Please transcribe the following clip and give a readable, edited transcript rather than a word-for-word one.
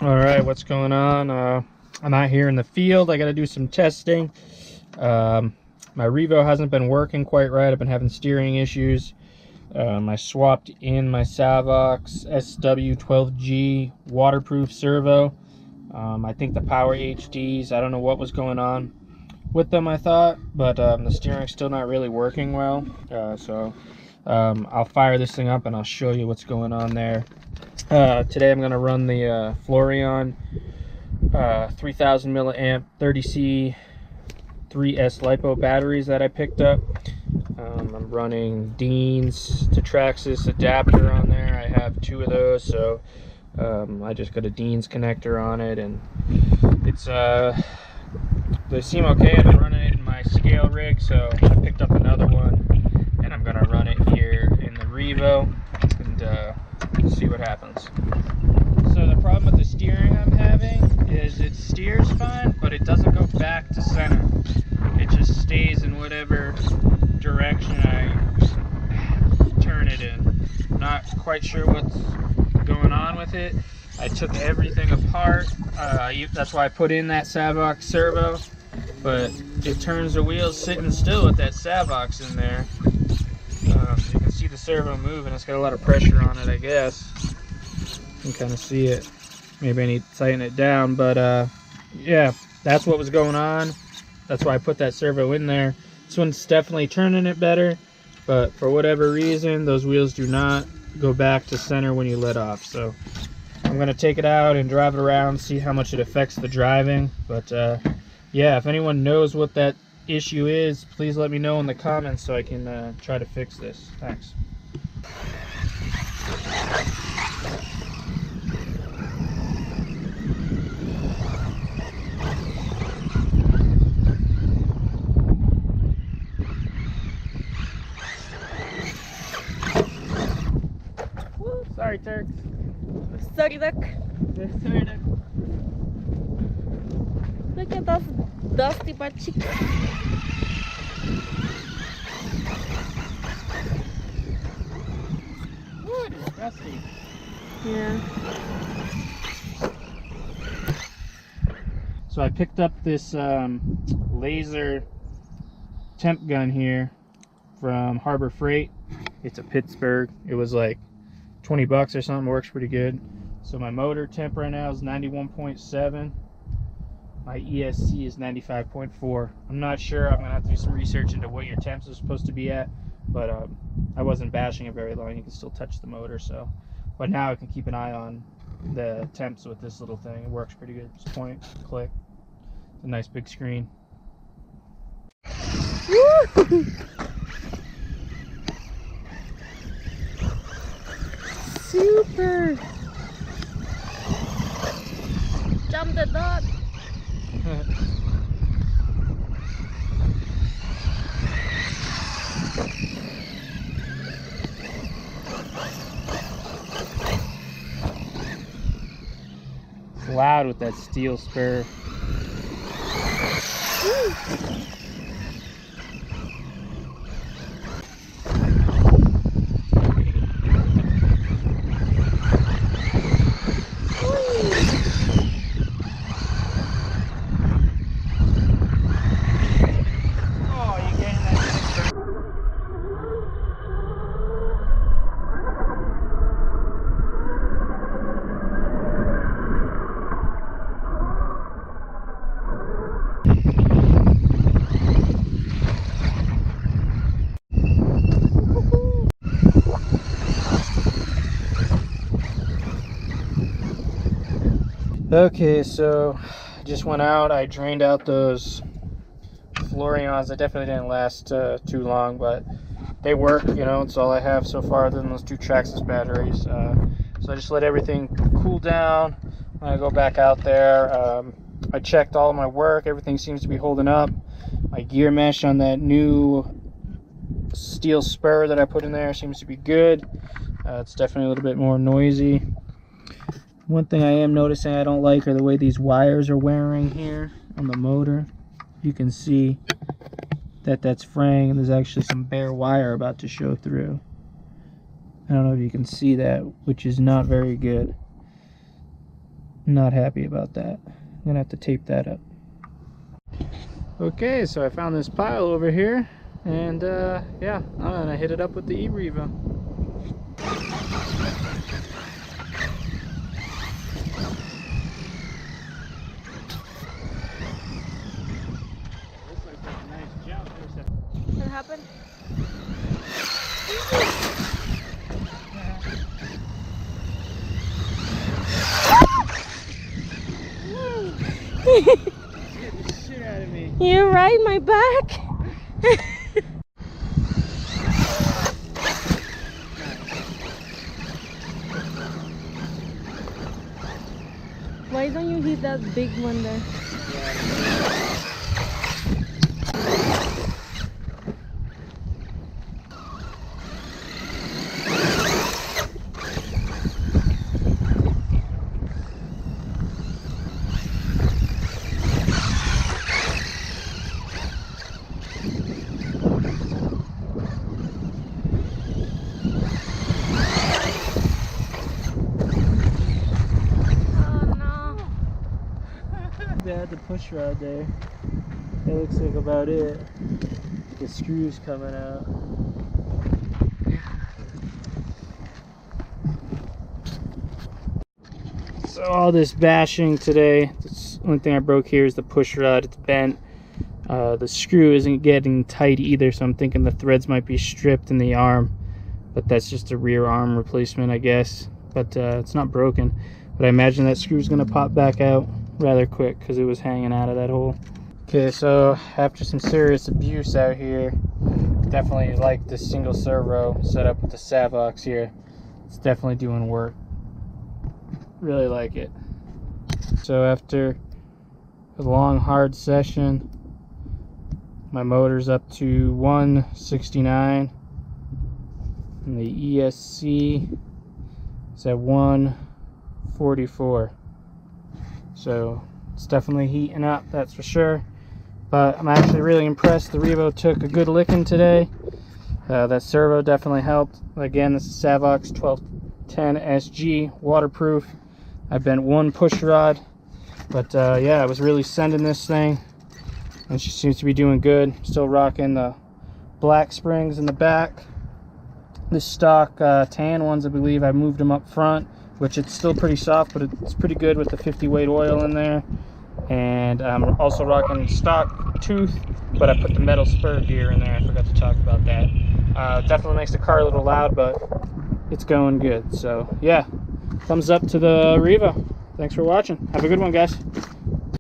All right, what's going on? I'm out here in the field. I got to do some testing. My Revo hasn't been working quite right. I've been having steering issues. I swapped in my Savox SW-1210SG waterproof servo. I think the power HDs, I don't know what was going on with them, I thought, but the steering's still not really working well. I'll fire this thing up and I'll show you what's going on there. Today I'm going to run the Florion 3000 milliamp 30C 3S LiPo batteries that I picked up. I'm running Dean's to Traxxas adapter on there. I have 2 of those, so I just got a Dean's connector on it, and it's they seem okay. I've been running it in my scale rig, so I picked up another one, and I'm gonna run it here in the Revo and see what happens. So the problem with the steering I'm having is it steers fine, but it doesn't go back to center. It just stays in whatever direction I turn it in. Not quite sure what's going on with it. I took everything apart. That's why I put in that Savox servo, but it turns the wheels sitting still with that Savox in there. You can see the servo moving. It's got a lot of pressure on it, I guess. You can kind of see it. Maybe I need to tighten it down, but yeah, that's what was going on. That's why I put that servo in there. This one's definitely turning it better, but for whatever reason, those wheels do not go back to center when you let off. So I'm gonna take it out and drive it around, see how much it affects the driving. But yeah, if anyone knows what that issue is, please let me know in the comments so I can try to fix this. Thanks. Sorry, Turks. Sorry, Duck. Sorry, Duck. Look at those dusty butt cheeks. Ooh, it is dusty. Yeah. So I picked up this laser temp gun here from Harbor Freight. It's a Pittsburgh. It was like 20 bucks or something. Works pretty good. So my motor temp right now is 91.7. My ESC is 95.4. I'm not sure. I'm gonna have to do some research into what your temps are supposed to be at, but I wasn't bashing it very long. You can still touch the motor, so. But now I can keep an eye on the temps with this little thing. It works pretty good. Just point, click. It's a nice big screen. Woo! Super! Jump the dog! It's loud with that steel spur. Okay, so I just went out. I drained out those Florions. They definitely didn't last too long, but they work. You know, it's all I have so far than those 2 Traxxas batteries. So I just let everything cool down. I go back out there. I checked all of my work. Everything seems to be holding up. My gear mesh on that new steel spur that I put in there seems to be good. It's definitely a little bit more noisy. One thing I am noticing I don't like are the way these wires are wearing here on the motor. You can see that that's fraying, and there's actually some bare wire about to show through. I don't know if you can see that, which is not very good. Not happy about that. I'm gonna have to tape that up. Okay, so I found this pile over here, and yeah, I'm gonna hit it up with the Revo. Looks like that's a nice jump. What happened? Get the shit out of me. You ride my back? Why don't you hit that big one there? They had the push rod there. That looks like about it. The screws coming out. So all this bashing today, the only thing I broke here is the push rod. It's bent. The screw isn't getting tight either, so I'm thinking the threads might be stripped in the arm, but that's just a rear arm replacement, I guess. But it's not broken. But I imagine that screw's gonna pop back out rather quick because it was hanging out of that hole. Okay, so after some serious abuse out here, definitely like this single servo setup with the Savox here. It's definitely doing work. Really like it. So after a long hard session, my motor's up to 169 and the ESC is at 144. So it's definitely heating up, that's for sure. But I'm actually really impressed. The Revo took a good licking today. That servo definitely helped. Again, this is Savox SW-1210SG, waterproof. I bent one push rod, but yeah, I was really sending this thing, and she seems to be doing good. Still rocking the black springs in the back. The stock tan ones, I believe I moved them up front, which it's still pretty soft, but it's pretty good with the 50 weight oil in there. And I'm also rocking stock tooth, but I put the metal spur gear in there. I forgot to talk about that. Definitely makes the car a little loud, but it's going good. So yeah, thumbs up to the Revo. Thanks for watching. Have a good one, guys.